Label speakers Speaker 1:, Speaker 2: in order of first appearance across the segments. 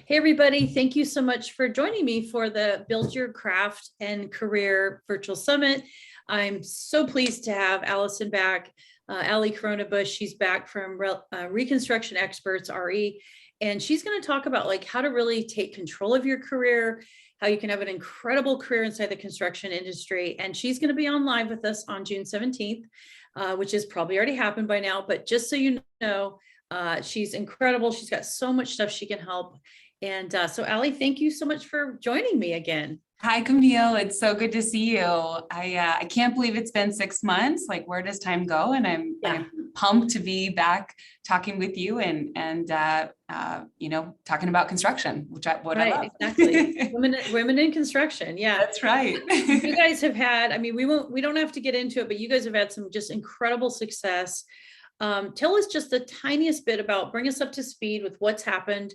Speaker 1: Hey, everybody. Thank you so much for joining me for the Build Your Craft and Career Virtual Summit. I'm so pleased to have Alison back, Kronebusch. She's back from Reconstruction Experts, RE, and she's going to talk about like how to really take control of your career, how you can have an incredible career inside the construction industry. And she's going to be on live with us on June 17th, which has probably already happened by now. But just so you know, she's incredible. She's got so much stuff she can help. And so Allie, thank you so much for joining me again.
Speaker 2: Hi, Camille. It's so good to see you. I can't believe it's been 6 months. Like, where does time go? And I'm pumped to be back talking with you and talking about construction, which I love.
Speaker 1: Exactly. women in construction. Yeah,
Speaker 2: that's right.
Speaker 1: You guys have had, I mean, we don't have to get into it, but you guys have had some just incredible success. Tell us just the tiniest bit about, bring us up to speed with what's happened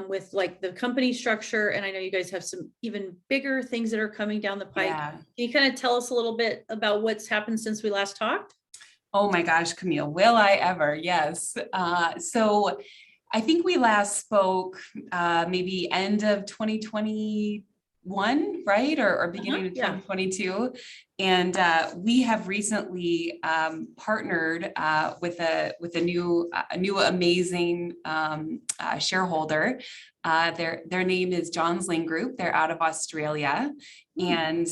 Speaker 1: with like the company structure. And I know you guys have some even bigger things that are coming down the pike.
Speaker 2: Yeah.
Speaker 1: Can you kind of tell us a little bit about what's happened since we last talked?
Speaker 2: Oh my gosh, Camille, will I ever? Yes. So I think we last spoke maybe end of 2021, right? Or beginning of 2022. And we have recently partnered with a new amazing shareholder. Their name is Johns Lyng Group. They're out of Australia, and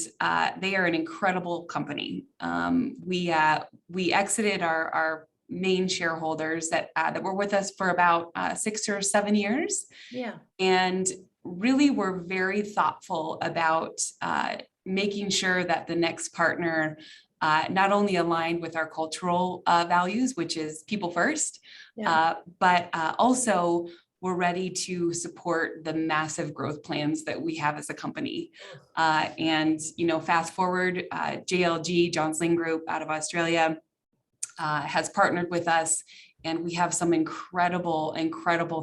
Speaker 2: they are an incredible company. We exited our main shareholders that were with us for about 6 or 7 years.
Speaker 1: Yeah,
Speaker 2: and really were very thoughtful about making sure that the next partner not only aligned with our cultural values, which is people first, but also we're ready to support the massive growth plans that we have as a company. And, fast forward, JLG, Johns Lyng Group out of Australia, has partnered with us. And we have some incredible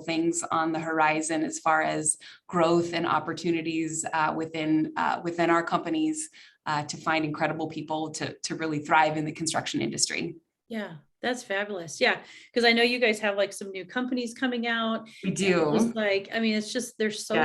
Speaker 2: things on the horizon as far as growth and opportunities within our companies to find incredible people to really thrive in the construction industry.
Speaker 1: Yeah, that's fabulous. Yeah, because I know you guys have like some new companies coming out.
Speaker 2: We do.
Speaker 1: It's like, I mean, it's just there's so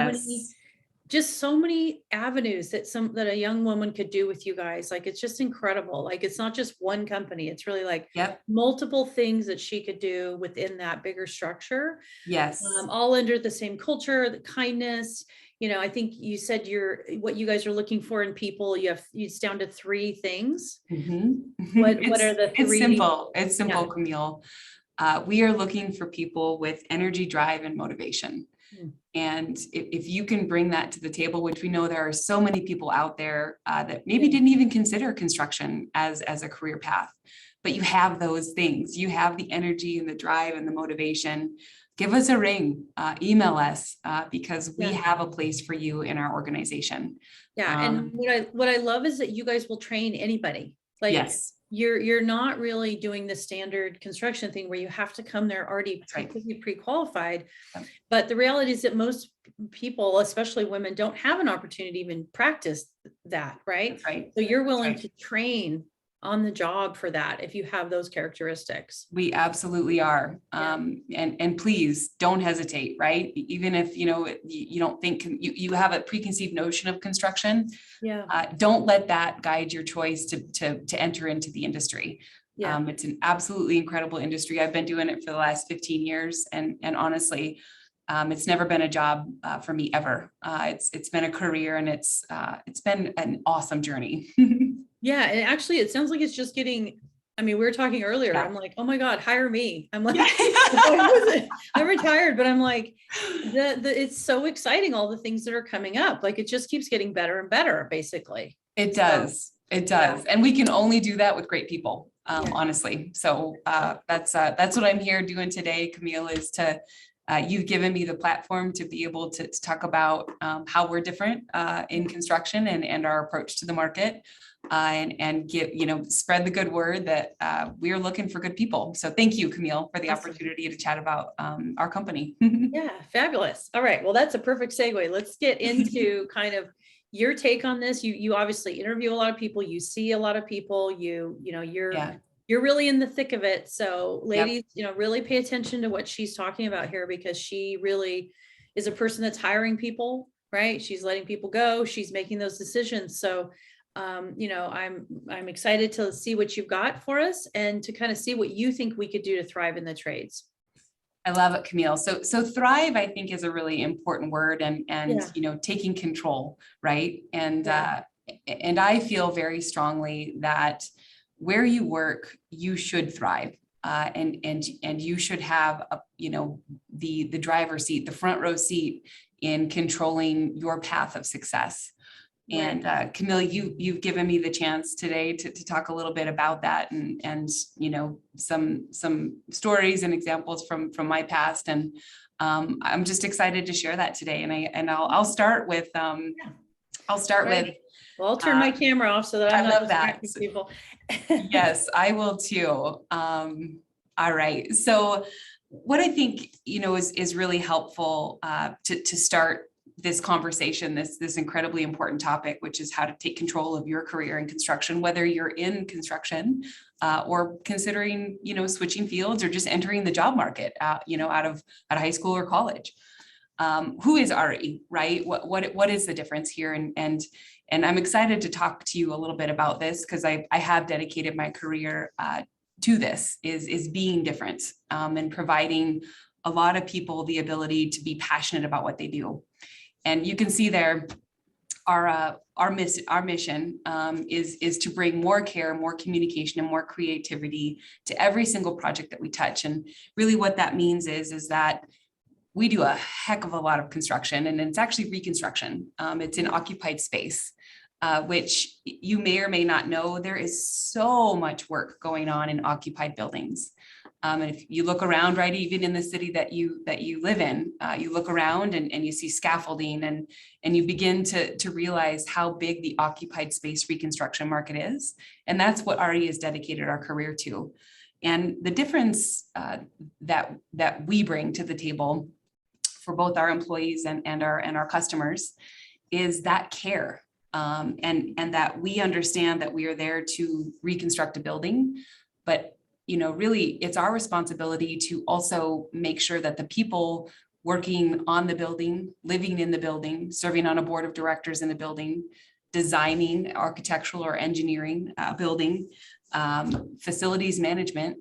Speaker 1: many avenues that a young woman could do with you guys. Like, it's just incredible. Like, it's not just one company. It's really like multiple things that she could do within that bigger structure.
Speaker 2: Yes.
Speaker 1: All under the same culture, the kindness. I think you said what you guys are looking for in people. It's down to 3 things.
Speaker 2: Mm-hmm.
Speaker 1: What are the 3?
Speaker 2: It's simple, Camille. We are looking for people with energy, drive, and motivation. And if you can bring that to the table, which we know there are so many people out there that maybe didn't even consider construction as a career path, but you have those things, you have the energy and the drive and the motivation, give us a ring, email us, because we have a place for you in our organization.
Speaker 1: Yeah. And what I love is that you guys will train anybody. Like, yes. You're not really doing the standard construction thing where you have to come there already completely pre-qualified. But the reality is that most people, especially women, don't have an opportunity to even practice that, right? That's right. So you're willing to train on the job for that if you have those characteristics.
Speaker 2: We absolutely are. And please don't hesitate, right? Even if you don't think you have a preconceived notion of construction, don't let that guide your choice to enter into the industry. It's an absolutely incredible industry. I've been doing it for the last 15 years, and honestly, it's never been a job for me ever. It's been a career, and it's been an awesome journey.
Speaker 1: Yeah. And actually, it sounds like it's just getting, I mean, we were talking earlier. I'm like, oh my God, hire me. I'm like, I'm retired, but I'm like, it's so exciting. All the things that are coming up, like it just keeps getting better and better, basically.
Speaker 2: It does. And we can only do that with great people, honestly. So that's what I'm here doing today, Camille, is to, you've given me the platform to be able to talk about how we're different in construction and our approach to the market. And give, spread the good word that we are looking for good people. So thank you, Camille, for the opportunity to chat about our company.
Speaker 1: Yeah, fabulous. All right, well, that's a perfect segue. Let's get into kind of your take on this. You obviously interview a lot of people. You see a lot of people. You're really in the thick of it. So ladies, really pay attention to what she's talking about here, because she really is a person that's hiring people, right? She's letting people go. She's making those decisions. So, I'm excited to see what you've got for us and to kind of see what you think we could do to thrive in the trades.
Speaker 2: I love it, Camille. So thrive, I think, is a really important word, and
Speaker 1: Yeah.
Speaker 2: taking control, right?
Speaker 1: Yeah.
Speaker 2: And I feel very strongly that where you work, you should thrive, and you should have the driver's seat, the front row seat in controlling your path of success.
Speaker 1: Right.
Speaker 2: And Camille, you've given me the chance today to talk a little bit about that, and some stories and examples from my past, and I'm just excited to share that today. And I'll start with
Speaker 1: Yeah.
Speaker 2: I'll start
Speaker 1: Right.
Speaker 2: with
Speaker 1: Well, I'll turn my camera off so that
Speaker 2: I
Speaker 1: I'm not
Speaker 2: love that.
Speaker 1: distracting people.
Speaker 2: Yes, I will too. All right. So what I think, is really helpful to start this conversation, this incredibly important topic, which is how to take control of your career in construction, whether you're in construction or considering, switching fields or just entering the job market, out of high school or college. Who is Ari, right? What is the difference here? And I'm excited to talk to you a little bit about this, because I have dedicated my career to this, is being different, and providing a lot of people the ability to be passionate about what they do. And you can see there, our mission is to bring more care, more communication, and more creativity to every single project that we touch. And really what that means is that we do a heck of a lot of construction, and it's actually reconstruction. It's in occupied space, which you may or may not know, there is so much work going on in occupied buildings. And if you look around, right, even in the city that you live in, you look around and you see scaffolding, and you begin to realize how big the occupied space reconstruction market is. And that's what Ari has dedicated our career to. And the difference that we bring to the table for both our employees and our customers is that care, and that we understand that we are there to reconstruct a building, but really it's our responsibility to also make sure that the people working on the building, living in the building, serving on a board of directors in the building, designing architectural or engineering building, facilities management,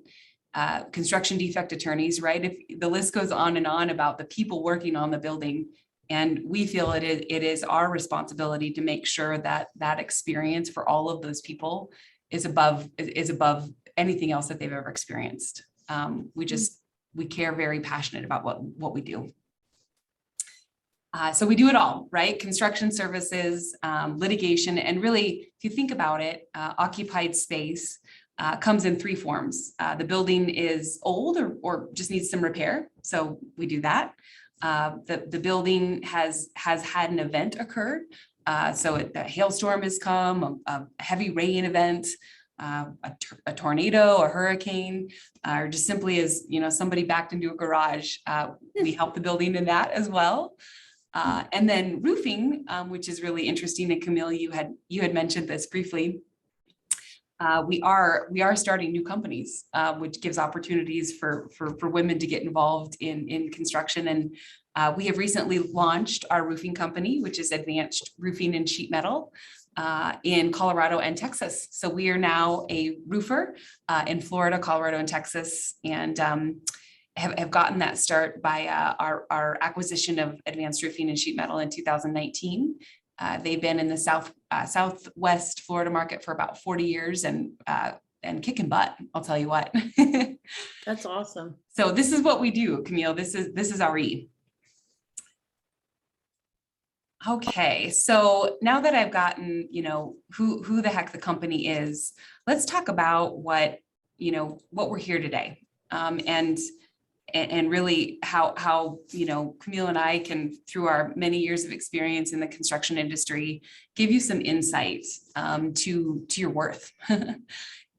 Speaker 2: construction defect attorneys, right? If the list goes on and on about the people working on the building, and we feel it is our responsibility to make sure that that experience for all of those people is above anything else that they've ever experienced. We care, very passionate about what we do. So we do it all, right? Construction services, litigation, and really, if you think about it, occupied space comes in three forms. The building is old or just needs some repair, so we do that. The building has had an event occur, so a hailstorm has come, a heavy rain event, a tornado, a hurricane, or just simply as somebody backed into a garage. We help the building in that as well. And then roofing, which is really interesting. And Camille, you had mentioned this briefly. We are starting new companies, which gives opportunities for women to get involved in construction. And we have recently launched our roofing company, which is Advanced Roofing and Sheet Metal, in Colorado and Texas. So we are now a roofer in Florida, Colorado, and Texas, and have gotten that start by our acquisition of Advanced Roofing and Sheet Metal in 2019. They've been in the Southwest Florida market for about 40 years and kicking butt, I'll tell you what.
Speaker 1: That's awesome.
Speaker 2: So this is what we do, Camille. This is our E. Okay, so now that I've gotten, who the heck the company is, let's talk about what we're here today. And really how Camille and I can, through our many years of experience in the construction industry, give you some insight to your worth.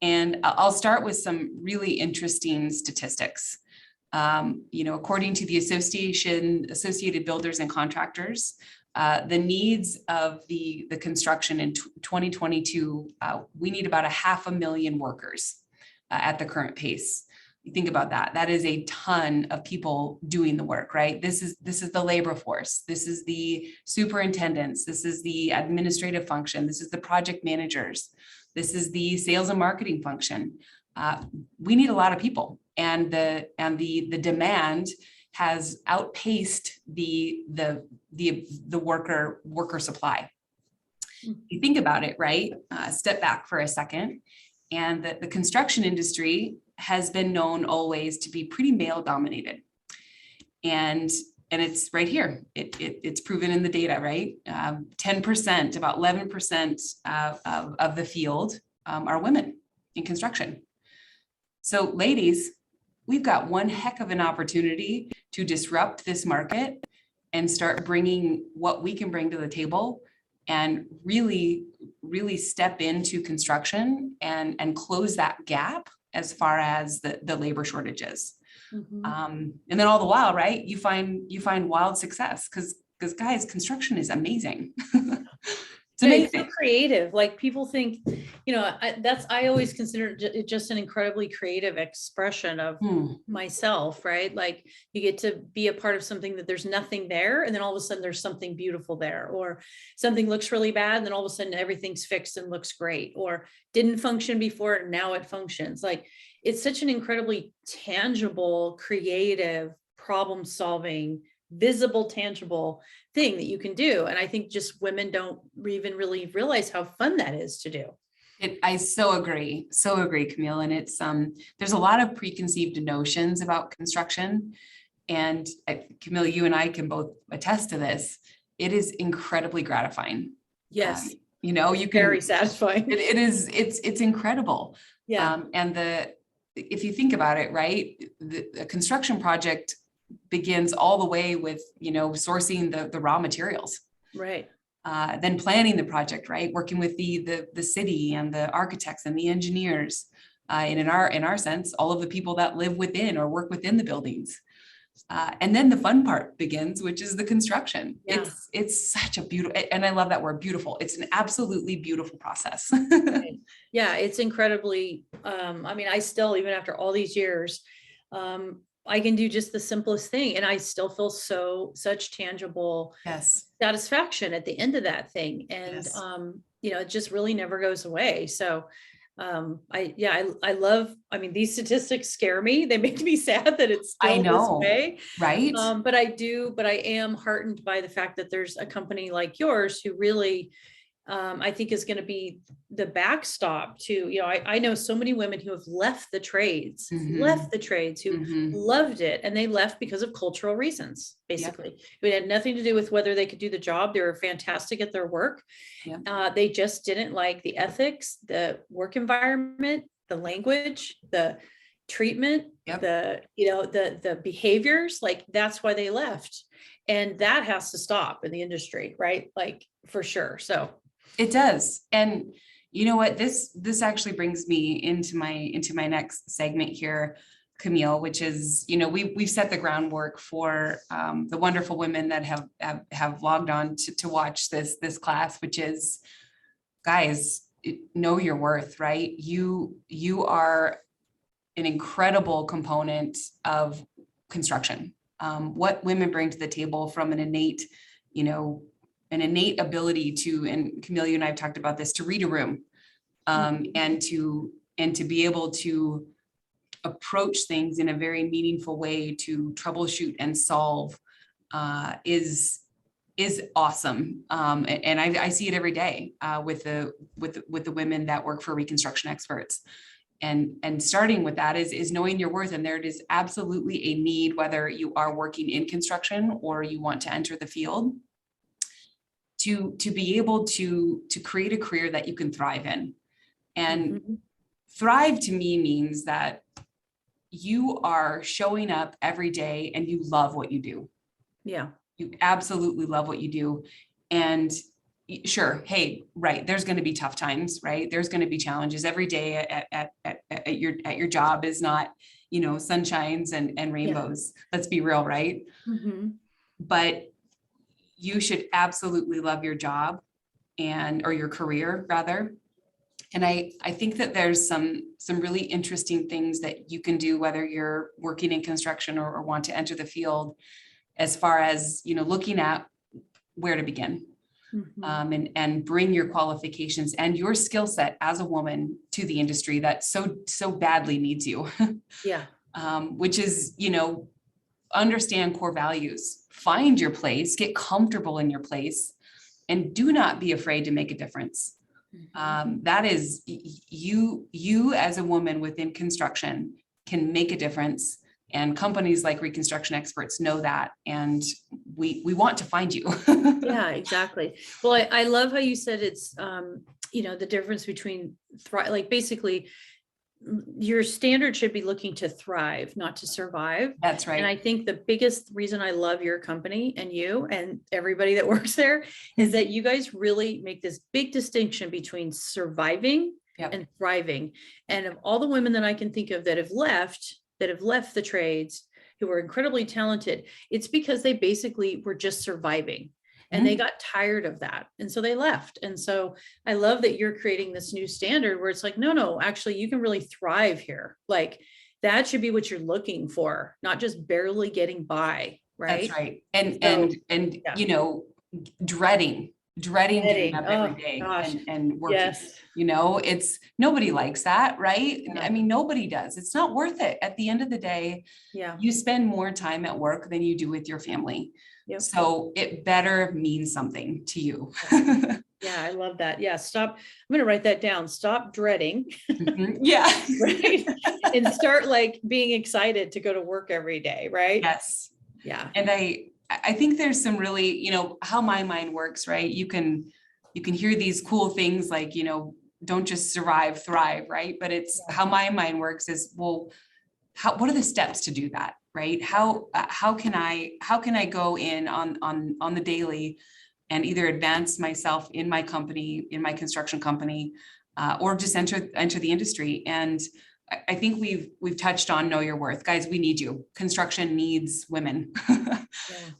Speaker 2: And I'll start with some really interesting statistics. According to the Associated Builders and Contractors, the needs of the construction in 2022, we need about 500,000 workers at the current pace. You think about that. That is a ton of people doing the work, right? This is the labor force. This is the superintendents. This is the administrative function. This is the project managers. This is the sales and marketing function. We need a lot of people, and the demand has outpaced the worker supply. You think about it, right? Step back for a second, and the construction industry has been known always to be pretty male dominated, and it's right here. It's proven in the data, right? 10%, about 11% of the field are women in construction. So ladies, we've got one heck of an opportunity to disrupt this market and start bringing what we can bring to the table, and really step into construction and close that gap as far as the labor shortages. And then all the while, right, you find wild success, because guys, construction is amazing. It's amazing.
Speaker 1: It's so creative. Like, people think, I always consider it just an incredibly creative expression of myself, right? Like, you get to be a part of something that there's nothing there, and then all of a sudden there's something beautiful there, or something looks really bad, and then all of a sudden everything's fixed and looks great, or didn't function before and now it functions. Like, it's such an incredibly tangible, creative, problem solving, visible, tangible thing that you can do. And I think just women don't even really realize how fun that is to do.
Speaker 2: I so agree, Camille. And it's there's a lot of preconceived notions about construction, and Camille, you and I can both attest to this. It is incredibly gratifying.
Speaker 1: Yes,
Speaker 2: you can,
Speaker 1: very satisfying.
Speaker 2: It's incredible.
Speaker 1: Yeah.
Speaker 2: And if you think about it, right, the construction project begins all the way with, sourcing the raw materials,
Speaker 1: right?
Speaker 2: Then planning the project, right, working with the city and the architects and the engineers, and in our sense, all of the people that live within or work within the buildings, and then the fun part begins, which is the construction.
Speaker 1: Yeah.
Speaker 2: It's such a beautiful, and I love that word, beautiful. It's an absolutely beautiful process.
Speaker 1: Right. Yeah, it's incredibly. I still, even after all these years, I can do just the simplest thing, and I still feel such tangible satisfaction at the end of that thing. And, it just really never goes away. So, I love, these statistics scare me. They make me sad that it's still this way.
Speaker 2: Right.
Speaker 1: But I am heartened by the fact that there's a company like yours who really, I think is going to be the backstop to, I know so many women who have left the trades, who loved it. And they left because of cultural reasons, basically. It had nothing to do with whether they could do the job. They were fantastic at their work. They just didn't like the ethics, the work environment, the language, the treatment, the behaviors. Like, that's why they left. And that has to stop in the industry, right? Like, for sure. So
Speaker 2: it does. And you know what, this actually brings me into my next segment here, Camille, which is, we've set the groundwork for the wonderful women that have logged on to watch this class, which is, guys, know your worth, right? You are an incredible component of construction. What women bring to the table from an innate ability to, and Camille, you and I have talked about this, to read a room, and to be able to approach things in a very meaningful way, to troubleshoot and solve, is awesome. And I see it every day with the women that work for Reconstruction Experts. And starting with that is knowing your worth. And there is absolutely a need, whether you are working in construction or you want to enter the field, to be able to create a career that you can thrive in. And thrive to me means that you are showing up every day and you love what you do. Yeah. You absolutely love what you do. And sure, hey, right, there's going to be tough times, right? There's going to be challenges every day at your job is not, sunshines and rainbows. Let's be real, right? But you should absolutely love your job or your career rather. And I think that there's some really interesting things that you can do, whether you're working in construction or want to enter the field, as far as, looking at where to begin. And bring your qualifications and your skill set as a woman to the industry that so badly needs you.
Speaker 1: Yeah.
Speaker 2: Which is, understand core values, find your place, get comfortable in your place, and do not be afraid to make a difference. That is, you as a woman within construction can make a difference. And companies like Reconstruction Experts know that, and we want to find you.
Speaker 1: Yeah, exactly. Well, I love how you said it's, the difference between like basically your standard should be looking to thrive, not to survive.
Speaker 2: That's right.
Speaker 1: And I think the biggest reason I love your company and you and everybody that works there is that you guys really make this big distinction between surviving and thriving. And of all the women that I can think of that have left the trades, who were incredibly talented, it's because they basically were just surviving and they got tired of that. And so they left. And so I love that you're creating this new standard where it's like, no, actually you can really thrive here. Like that should be what you're looking for, not just barely getting by. Right.
Speaker 2: That's right. And dreading getting up every day and working.
Speaker 1: Yes.
Speaker 2: It's nobody likes that, right?
Speaker 1: Yeah.
Speaker 2: I mean, nobody does. It's not worth it. At the end of the day, you spend more time at work than you do with your family. Yep. So it better mean something to you.
Speaker 1: Yeah, I love that. Yeah, stop. I'm going to write that down. Stop dreading.
Speaker 2: Yeah.
Speaker 1: Right. And start like being excited to go to work every day. Right.
Speaker 2: Yes.
Speaker 1: Yeah.
Speaker 2: And I think there's some really, how my mind works, right? You can hear these cool things like, don't just survive, thrive, right? But it's how my mind works is, well, what are the steps to do that, right? How can I go in on the daily and either advance myself in my company, in my construction company, or just enter the industry? And I think we've touched on know your worth, guys. We need you. Construction needs women.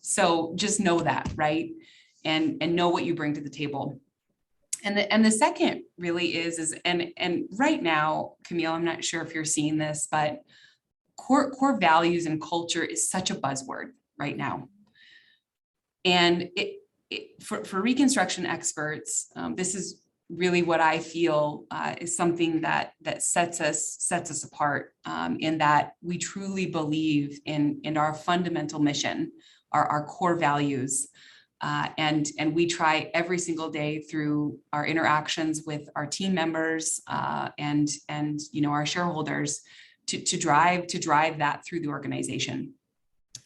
Speaker 2: So just know that, right? And know what you bring to the table. And the second really is right now, Camille, I'm not sure if you're seeing this, but core values and culture is such a buzzword right now. And for Reconstruction Experts, this is really what I feel is something that sets us apart, in that we truly believe in our fundamental mission, our core values, and we try every single day through our interactions with our team members and our shareholders to drive that through the organization.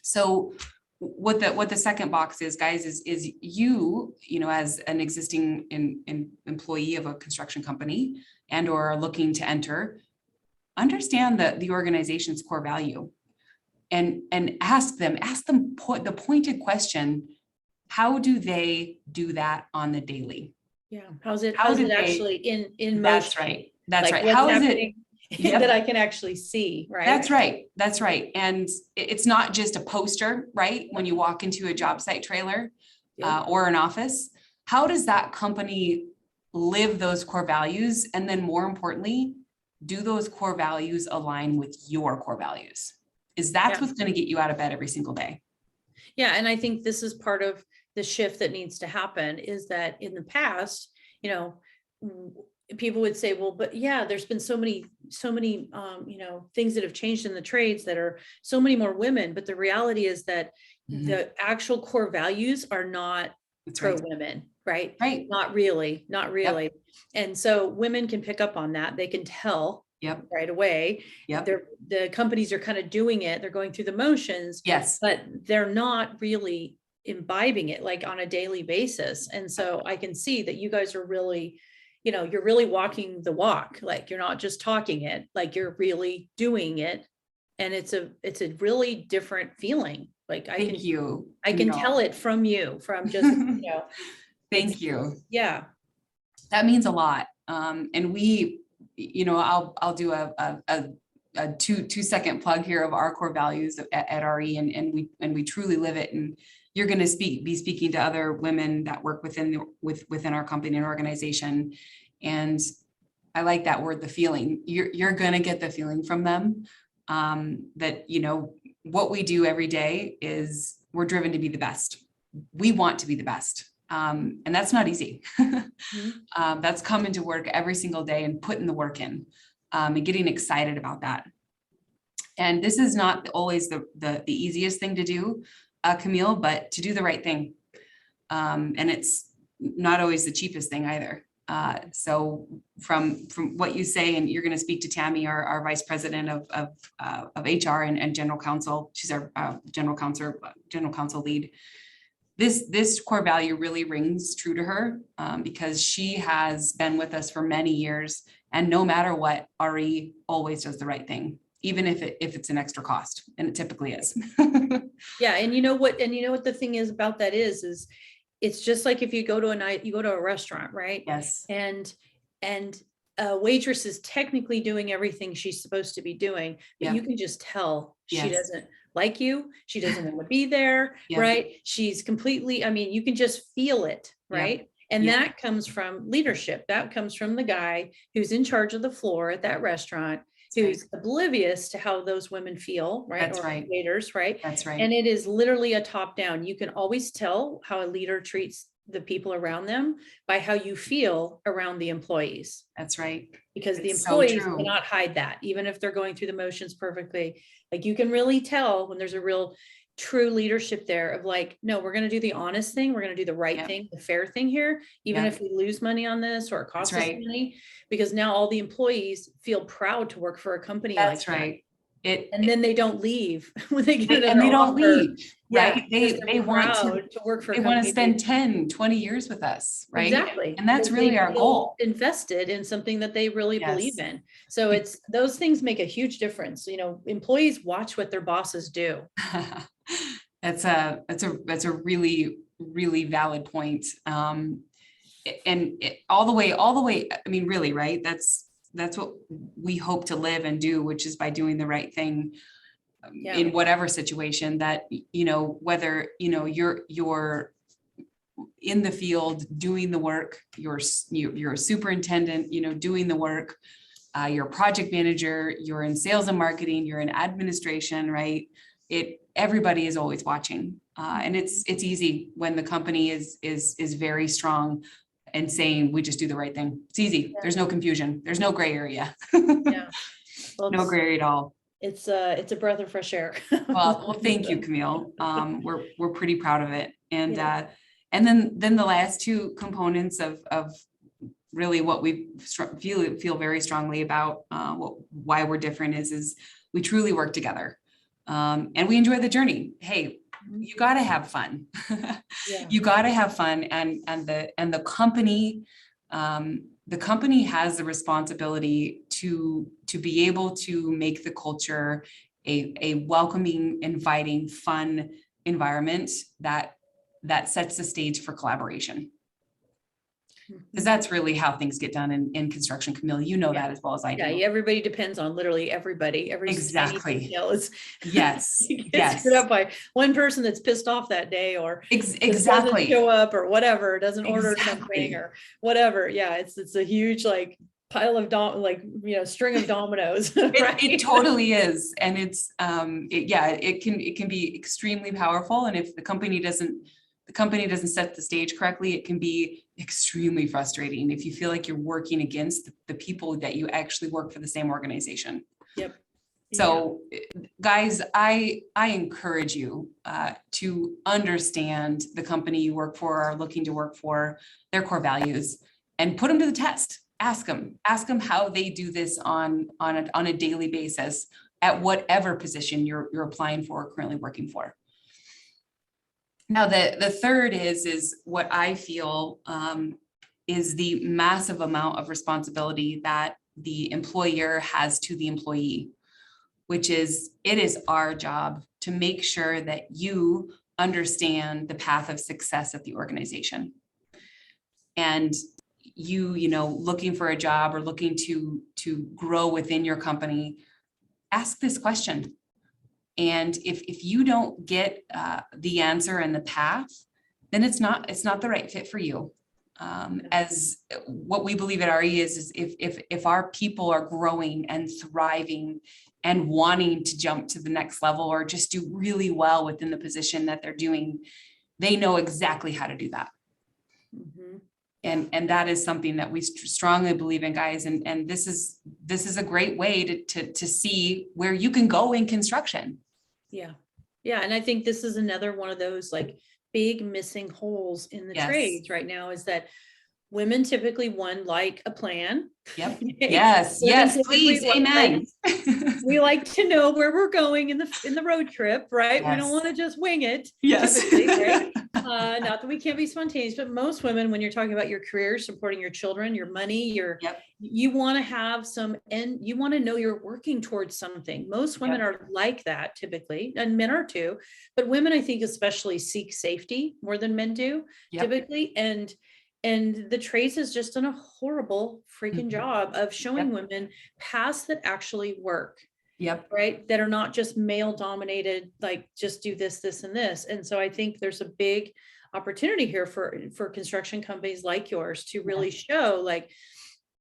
Speaker 2: So what the second box is, guys, is you as an existing employee of a construction company and or looking to enter, understand the organization's core value and ask them the pointed question: how do they do that on the daily?
Speaker 1: Yeah. How's it actually in motion?
Speaker 2: That's right.
Speaker 1: What's
Speaker 2: how is
Speaker 1: it that I can actually see, right?
Speaker 2: That's right. And it's not just a poster, right? When you walk into a job site trailer or an office, how does that company live those core values? And then more importantly, do those core values align with your core values? That's what's going to get you out of bed every single day.
Speaker 1: Yeah. And I think this is part of the shift that needs to happen, is that in the past, people would say, well, but there's been so many, things that have changed in the trades that are so many more women. But the reality is that the actual core values are not pro women, right? Right. Not really. Yep. And so women can pick up on that. They can tell right away. The companies are kind of doing it. They're going through the motions, but they're not really imbibing it like on a daily basis. And so I can see that you guys are really, you're really walking the walk. Like you're not just talking it, like you're really doing it. And it's a really different feeling. Like I can tell it from just,
Speaker 2: Thank you.
Speaker 1: Yeah.
Speaker 2: That means a lot. And we, I'll do a 2-second plug here of our core values at RE, and we truly live it. And you're going to be speaking to other women that work within our company and organization. And I like that word, the feeling. You're going to get the feeling from them that, what we do every day is we're driven to be the best. We want to be the best. And that's not easy. That's coming to work every single day and putting the work in and getting excited about that. And this is not always the easiest thing to do, Camille, but to do the right thing. And it's not always the cheapest thing either. So from what you say, and you're going to speak to Tammy, our vice president of HR and general counsel. She's our general counsel lead. This core value really rings true to her because she has been with us for many years, and no matter what, RE always does the right thing, even if it's an extra cost, and it typically is.
Speaker 1: Yeah, and you know what the thing is about that is it's just like if you go to a restaurant, right?
Speaker 2: Yes.
Speaker 1: And a waitress is technically doing everything she's supposed to be doing, but you can just tell she doesn't like you. She doesn't want to be there, right? She's completely, you can just feel it, right? And that comes from leadership. That comes from the guy who's in charge of the floor at that restaurant, who's oblivious to how those women feel, right?
Speaker 2: That's right.
Speaker 1: Waiters, right?
Speaker 2: That's right.
Speaker 1: And it is literally a top down. You can always tell how a leader treats the people around them by how you feel around the employees.
Speaker 2: That's right.
Speaker 1: Because the employees cannot hide that, even if they're going through the motions perfectly. Like you can really tell when there's a real true leadership there of like, no, we're going to do the honest thing. We're going to do the right thing, the fair thing here, even if we lose money on this or it costs us money, because now all the employees feel proud to work for a company like that. And then they don't leave when they get it.
Speaker 2: And they don't leave, right? They want
Speaker 1: to work for.
Speaker 2: They want to spend 10, 20 years with us, right?
Speaker 1: Exactly.
Speaker 2: And that's really our goal.
Speaker 1: Invested in something that they really believe in. So it's those things make a huge difference. Employees watch what their bosses do.
Speaker 2: That's a really, really valid point. And all the way, really, right? That's what we hope to live and do, which is by doing the right thing in whatever situation that, whether, you're in the field doing the work, you're a superintendent, doing the work, you're a project manager, you're in sales and marketing, you're in administration, right? Everybody is always watching. And it's easy when the company is very strong and saying, we just do the right thing. It's easy. There's no confusion. There's no gray area.
Speaker 1: Well,
Speaker 2: no gray at all.
Speaker 1: It's a breath of fresh air.
Speaker 2: well, thank you, Camille. We're pretty proud of it. And then the last two components of really what we feel very strongly about why we're different is we truly work together. And we enjoy the journey. Hey, you got to have fun. You got to have fun. And the company has the responsibility to be able to make the culture a welcoming, inviting, fun environment that sets the stage for collaboration. Because that's really how things get done in construction, Camille. You know that as well as I do.
Speaker 1: Yeah, everybody depends on literally everybody.
Speaker 2: Exactly.
Speaker 1: Yes. Screwed up by one person that's pissed off that day, or
Speaker 2: exactly
Speaker 1: doesn't show up, or whatever, doesn't order something, or whatever. Yeah, it's a huge pile of string of dominoes. Right?
Speaker 2: It totally is, and it's it can be extremely powerful. And if the company doesn't set the stage correctly, it can be extremely frustrating if you feel like you're working against the people that you actually work for the same organization.
Speaker 1: Yep.
Speaker 2: So guys, I encourage you to understand the company you work for, or are looking to work for, their core values, and put them to the test. Ask them how they do this on a daily basis at whatever position you're applying for or currently working for. Now, the third is what I feel is the massive amount of responsibility that the employer has to the employee, which is, it is our job to make sure that you understand the path of success at the organization. And looking for a job or looking to grow within your company, ask this question. And if you don't get the answer and the path, then it's not the right fit for you. As what we believe at RE is if our people are growing and thriving and wanting to jump to the next level or just do really well within the position that they're doing, they know exactly how to do that.
Speaker 1: Mm-hmm.
Speaker 2: And that is something that we strongly believe in, guys. And this is a great way to see where you can go in construction.
Speaker 1: Yeah. Yeah. And I think this is another one of those like big missing holes in the
Speaker 2: Yes.
Speaker 1: trades right now, is that women typically like a plan.
Speaker 2: Yep.
Speaker 1: Okay?
Speaker 2: Yes.
Speaker 1: Women
Speaker 2: Yes.
Speaker 1: typically
Speaker 2: Please. Amen.
Speaker 1: We like to know where we're going in the road trip, right?
Speaker 2: Yes.
Speaker 1: We don't want to just wing it.
Speaker 2: Yes.
Speaker 1: Typically, right? Not that we can't be spontaneous, but most women, when you're talking about your career, supporting your children, your money,
Speaker 2: Yep.
Speaker 1: you want to have some, and you want to know you're working towards something. Most women are like that typically, and men are too, but women, I think, especially seek safety more than men do typically. And the trades has just done a horrible freaking job of showing women paths that actually work.
Speaker 2: Yep.
Speaker 1: Right. That are not just male dominated, like just do this, this, and this. And so I think there's a big opportunity here for construction companies like yours to really show like,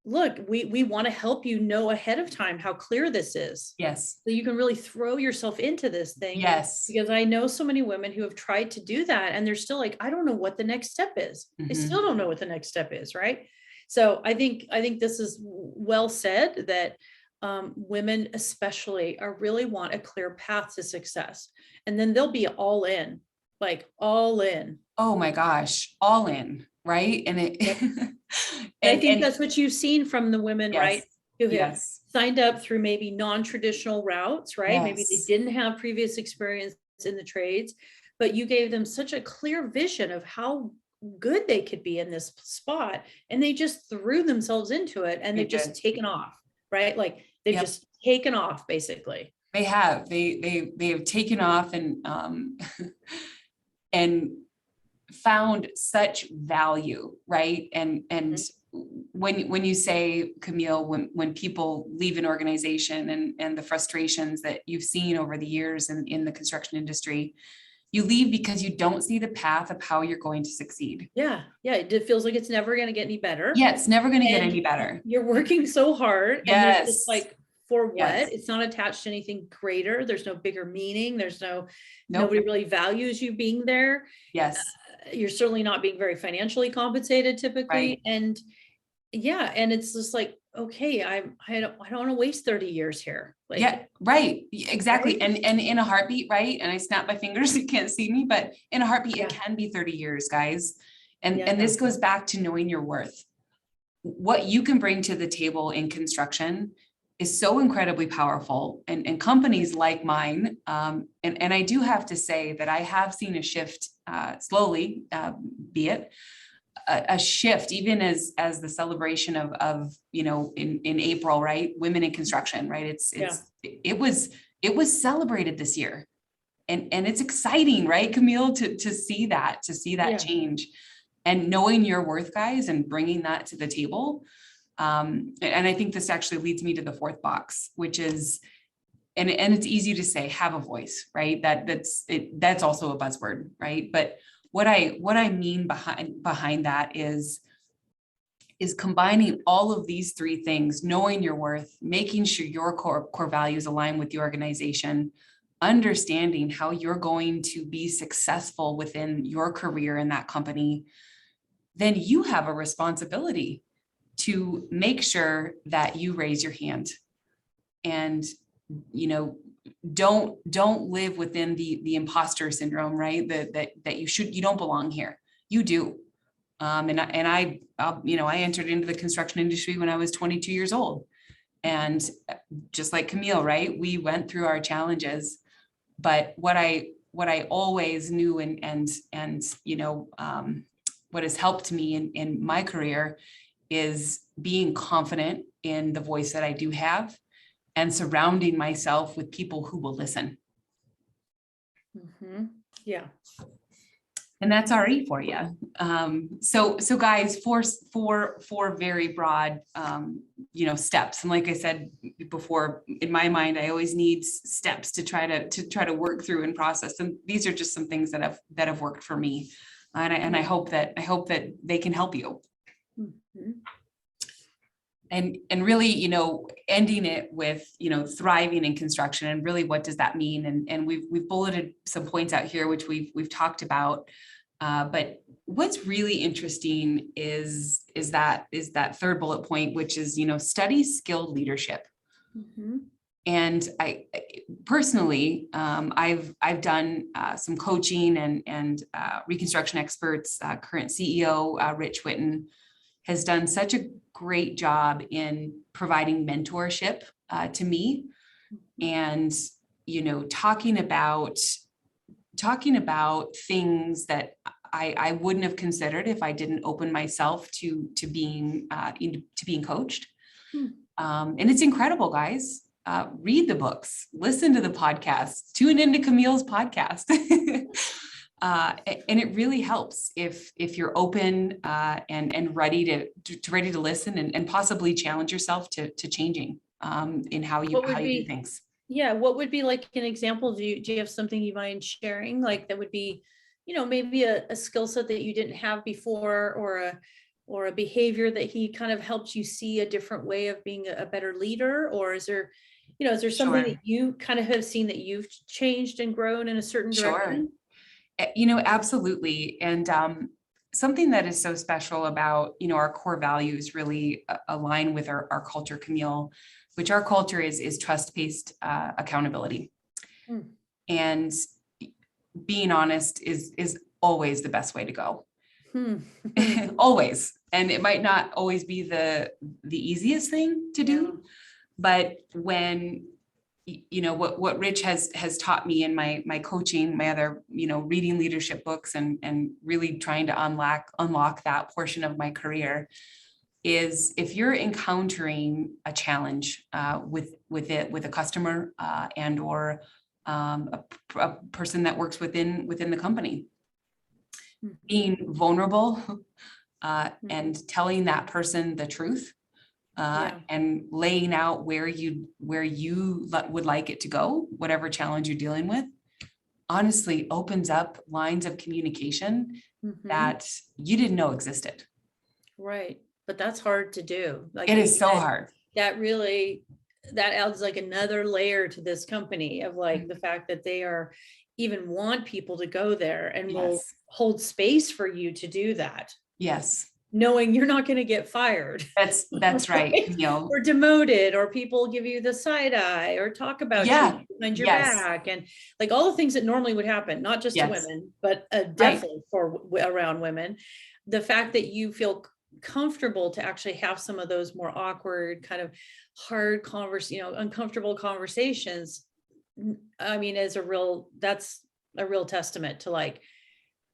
Speaker 1: look, we want to help you know ahead of time how clear this is.
Speaker 2: Yes.
Speaker 1: So you can really throw yourself into this thing.
Speaker 2: Yes.
Speaker 1: Because I know so many women who have tried to do that and they're still like, I don't know what the next step is. They still don't know what the next step is. Right. So I think this is well said that women especially really want a clear path to success, and then they'll be all in, like all in.
Speaker 2: Oh my gosh, all in, right? And
Speaker 1: I think that's what you've seen from the women, right? Who have signed up through maybe non-traditional routes, right? Maybe they didn't have previous experience in the trades, but you gave them such a clear vision of how good they could be in this spot, and they just threw themselves into it, and they've just taken off, right? Like they've just taken off, basically.
Speaker 2: They have taken off and and found such value, right? And when you say, Camille, when people leave an organization and the frustrations that you've seen over the years in the construction industry, you leave because you don't see the path of how you're going to succeed.
Speaker 1: Yeah. It feels like it's never going to get any better.
Speaker 2: Yeah, it's never going to get any better.
Speaker 1: You're working so hard.
Speaker 2: Yes.
Speaker 1: And you're just like, for what?
Speaker 2: Yes.
Speaker 1: It's not attached to anything greater. There's no bigger meaning. There's nobody really values you being there.
Speaker 2: Yes.
Speaker 1: You're certainly not being very financially compensated typically. Right. And it's just like, okay, I don't want to waste 30 years here. Like,
Speaker 2: yeah, right. Exactly. Right? And in a heartbeat, right? And I snap my fingers, you can't see me, but in a heartbeat, it can be 30 years, guys. And this goes back to knowing your worth. What you can bring to the table in construction is so incredibly powerful, and companies like mine. And I do have to say that I have seen a shift slowly, be it a shift, even as the celebration of in April, right? Women in construction, right? It was celebrated this year, and it's exciting, right, Camille, to see that change, and knowing your worth, guys, and bringing that to the table. And I think this actually leads me to the fourth box, which is, and it's easy to say, have a voice, right? That's also a buzzword, right? But what I mean behind that is combining all of these three things: knowing your worth, making sure your core values align with the organization, understanding how you're going to be successful within your career in that company. Then you have a responsibility to make sure that you raise your hand, and don't live within the imposter syndrome, right? That you don't belong here. You do. And I entered into the construction industry when I was 22 years old, and just like Camille, right? We went through our challenges, but what I always knew and what has helped me in my career is being confident in the voice that I do have, and surrounding myself with people who will listen.
Speaker 1: Mm-hmm. Yeah.
Speaker 2: And that's RE for you. So guys, four very broad, steps. And like I said before, in my mind, I always need steps to try to work through and process. And these are just some things that have worked for me. And I hope that they can help you.
Speaker 1: Mhm.
Speaker 2: And really, ending it with, thriving in construction, and really what does that mean? And we've bulleted some points out here, which we've talked about. But what's really interesting is that third bullet point, which is, study skilled leadership.
Speaker 1: Mhm.
Speaker 2: And I personally, I've done some coaching and Reconstruction experts. Current CEO Rich Whitten has done such a great job in providing mentorship to me, and talking about things that I wouldn't have considered if I didn't open myself to being coached. And it's incredible, guys. Read the books, listen to the podcast, tune into Camille's podcast. And it really helps if you're open and ready to listen and possibly challenge yourself to changing in how you do things.
Speaker 1: Yeah, what would be like an example? Do you have something you mind sharing? Like that would be, maybe a skill set that you didn't have before, or a behavior that he kind of helped you see a different way of being a better leader? Or is there something
Speaker 2: Sure.
Speaker 1: that you kind of have seen that you've changed and grown in a certain direction?
Speaker 2: Absolutely. And something that is so special about, our core values really align with our culture, Camille, which our culture is trust-based accountability. And being honest is always the best way to go. Always. And it might not always be the easiest thing to do, but when what Rich has taught me in my coaching, my other, reading leadership books and really trying to unlock that portion of my career, is if you're encountering a challenge with a customer and or a person that works within the company, being vulnerable and telling that person the truth. And laying out where you would like it to go, whatever challenge you're dealing with, honestly opens up lines of communication that you didn't know existed.
Speaker 1: Right. But that's hard to do. Like,
Speaker 2: it is so hard.
Speaker 1: That adds like another layer to this company of like the fact that they even want people to go there and will hold space for you to do that.
Speaker 2: Yes.
Speaker 1: Knowing you're not going to get fired.
Speaker 2: That's right.
Speaker 1: Or demoted, or people give you the side eye or talk about you behind your back, and like all the things that normally would happen, not just to women, but definitely for around women. The fact that you feel comfortable to actually have some of those more awkward, kind of hard uncomfortable conversations. I mean, that's a real testament to like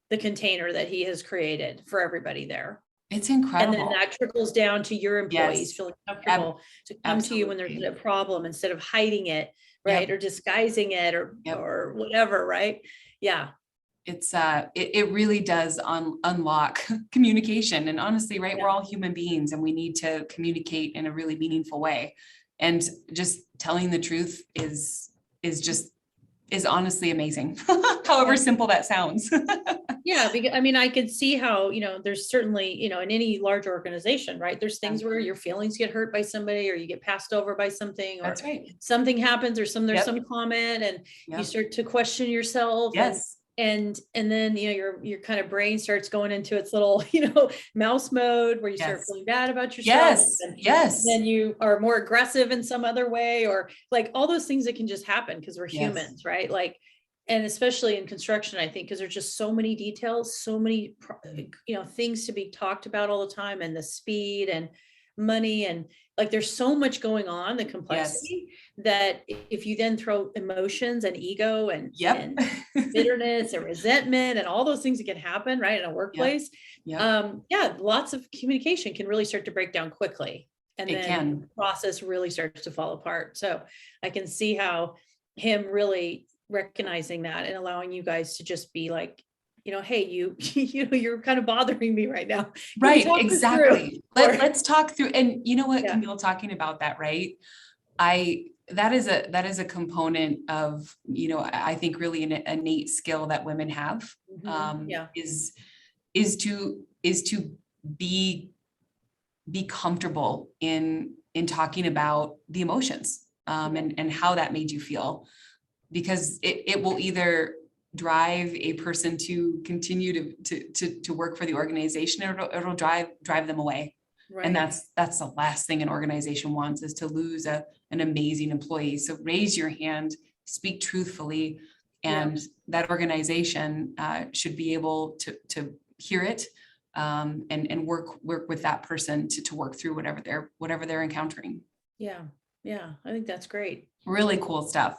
Speaker 1: the container that he has created for everybody there.
Speaker 2: It's incredible.
Speaker 1: And then that trickles down to your employees feeling comfortable to come to you when there's a problem instead of hiding it, right? Or disguising it or whatever, right? Yeah.
Speaker 2: It really does unlock communication. And honestly, right, we're all human beings and we need to communicate in a really meaningful way. And just telling the truth is honestly amazing. However simple that sounds.
Speaker 1: Yeah, because I mean, I could see how, there's certainly, in any large organization, right? There's things where your feelings get hurt by somebody, or you get passed over by something, or something happens, or there's some comment, and you start to question yourself. And then, your kind of brain starts going into its little, mouse mode where you start feeling bad about yourself. And then you are more aggressive in some other way, or like all those things that can just happen because we're humans, right? Like, and especially in construction, I think, because there's just so many details, so many, things to be talked about all the time, and the speed and money, and like, there's so much going on, the complexity, that if you then throw emotions and ego and bitterness and resentment and all those things that can happen, right, in a workplace, lots of communication can really start to break down quickly. And then the process really starts to fall apart. So I can see how him really recognizing that and allowing you guys to just be like, hey, you're kind of bothering me right now.
Speaker 2: Right. Exactly. Let's talk through. And you know what, Camille, talking about that, right? That is a component of, I think really an innate skill that women have, is is to be comfortable in talking about the emotions, and how that made you feel, because it will either drive a person to continue to work for the organization, or it'll drive them away.
Speaker 1: Right.
Speaker 2: And that's the last thing an organization wants, is to lose an amazing employee. So raise your hand, speak truthfully, and that organization should be able to hear it, and work with that person to work through whatever they're encountering.
Speaker 1: Yeah. I think that's great.
Speaker 2: Really cool stuff,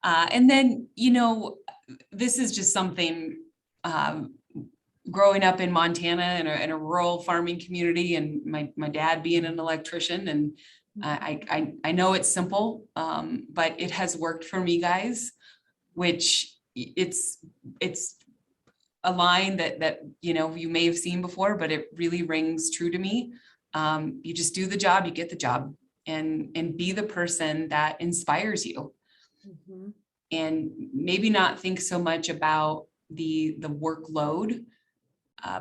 Speaker 2: And then, this is just something, growing up in Montana in a rural farming community, and my dad being an electrician, and I know it's simple, but it has worked for me, guys, which it's a line that you may have seen before, but it really rings true to me. You just do the job, you get the job, and be the person that inspires you.
Speaker 1: Mm-hmm.
Speaker 2: And maybe not think so much about the workload,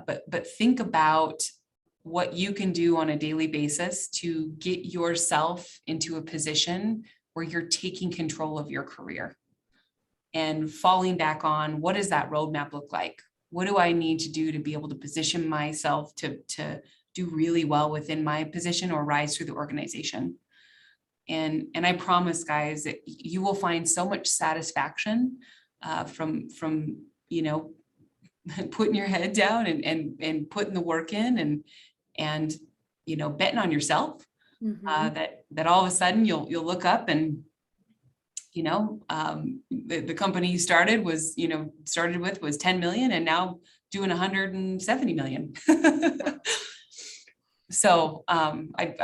Speaker 2: but think about what you can do on a daily basis to get yourself into a position where you're taking control of your career, and falling back on, what does that roadmap look like? What do I need to do to be able to position myself to do really well within my position or rise through the organization? And I promise, guys, that you will find so much satisfaction from putting your head down and putting the work in, and betting on yourself,
Speaker 1: Mm-hmm.
Speaker 2: that all of a sudden you'll look up, and the company you started with was 10 million, and now doing 170 million. So I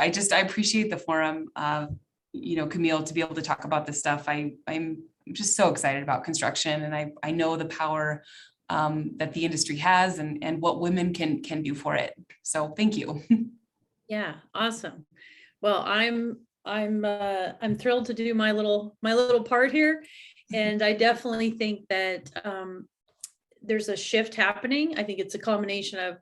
Speaker 2: appreciate the forum, Camille, to be able to talk about this stuff. I'm just so excited about construction, and I know the power that the industry has, and what women can do for it. So thank you.
Speaker 1: Yeah, awesome. Well, I'm thrilled to do my little part here, and I definitely think that there's a shift happening. I think it's a combination of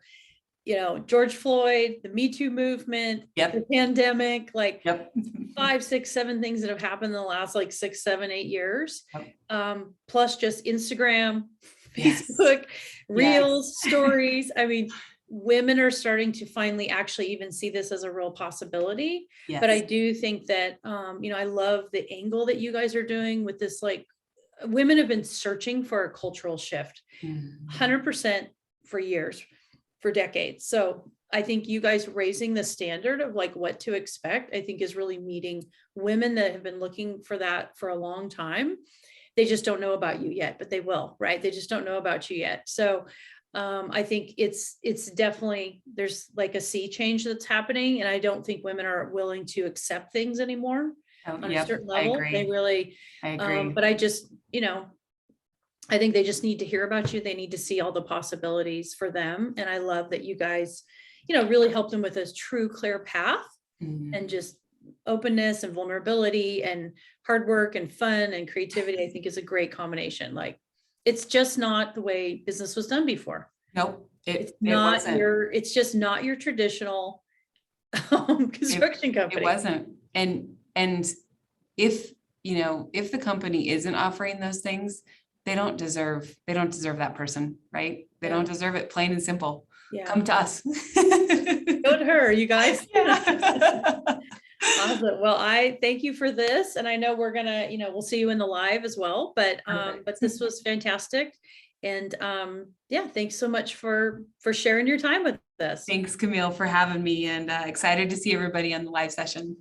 Speaker 1: George Floyd, the Me Too movement, the pandemic, 5, 6, 7 things that have happened in the last 6, 7, 8 years. Plus just Instagram, Facebook, Reels, stories. I mean, women are starting to finally actually even see this as a real possibility. But I do think that, I love the angle that you guys are doing with this. Women have been searching for a cultural shift, 100% for years, for decades. So I think you guys raising the standard of what to expect, I think is really meeting women that have been looking for that for a long time. They just don't know about you yet, but they will, right? They just don't know about you yet. So I think it's definitely, there's a sea change that's happening. And I don't think women are willing to accept things anymore on a certain level. I agree. But I think they just need to hear about you. They need to see all the possibilities for them. And I love that you guys, really help them with a true, clear path, and just openness and vulnerability and hard work and fun and creativity. I think is a great combination. It's just not the way business was done before.
Speaker 2: Nope.
Speaker 1: It's just not your traditional construction company.
Speaker 2: It wasn't. And if the company isn't offering those things, they don't deserve that person, right? They don't deserve it, plain and simple. Come to us.
Speaker 1: Go to her, you guys. Awesome. Well, I thank you for this. And I know we're gonna, we'll see you in the live as well, but this was fantastic. And thanks so much for sharing your time with us.
Speaker 2: Thanks, Camille, for having me, and excited to see everybody on the live session.